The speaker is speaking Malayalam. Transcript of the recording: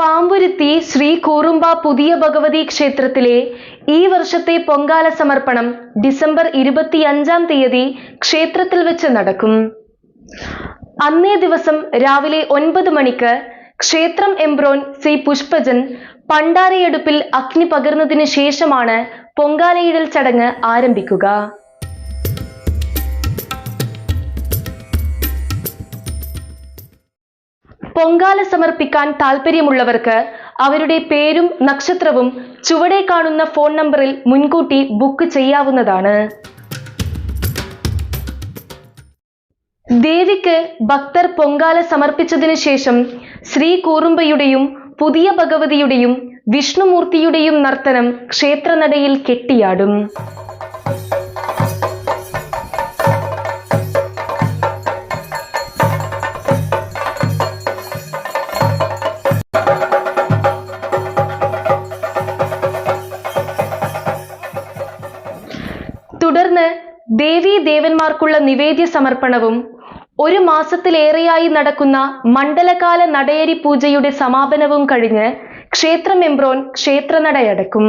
പാമ്പുരുത്തി ശ്രീ കൂറുമ്പ പുതിയ ഭഗവതി ക്ഷേത്രത്തിലെ ഈ വർഷത്തെ പൊങ്കാല സമർപ്പണം ഡിസംബർ 25-ാം തീയതി ക്ഷേത്രത്തിൽ വെച്ച് നടക്കും. അന്നേ ദിവസം രാവിലെ 9 മണിക്ക് ക്ഷേത്രം എംബ്രോൻ ശ്രീ പുഷ്പജൻ പണ്ടാരയടുപ്പിൽ അഗ്നി പകർന്നതിന് ശേഷമാണ് പൊങ്കാലയിടൽ ചടങ്ങ് ആരംഭിക്കുക. പൊങ്കാല സമർപ്പിക്കാൻ താൽപ്പര്യമുള്ളവർക്ക് അവരുടെ പേരും നക്ഷത്രവും ചുവടെ കാണുന്ന ഫോൺ നമ്പറിൽ മുൻകൂട്ടി ബുക്ക് ചെയ്യാവുന്നതാണ്. ദേവിക്ക് ഭക്തർ പൊങ്കാല സമർപ്പിച്ചതിനു ശേഷം ശ്രീ കൂറുമ്പയുടെയും പുതിയ ഭഗവതിയുടെയും വിഷ്ണുമൂർത്തിയുടെയും നർത്തനം ക്ഷേത്രനടയിൽ കെട്ടിയാടും. തുടർന്ന് ദേവീ ദേവന്മാർക്കുള്ള നിവേദ്യ സമർപ്പണവും 1 മാസത്തിലേറെയായി നടക്കുന്ന മണ്ഡലകാല നടയരി പൂജയുടെ സമാപനവും കഴിഞ്ഞ് ക്ഷേത്രം എംബ്രോൻ ക്ഷേത്രനടയടക്കും.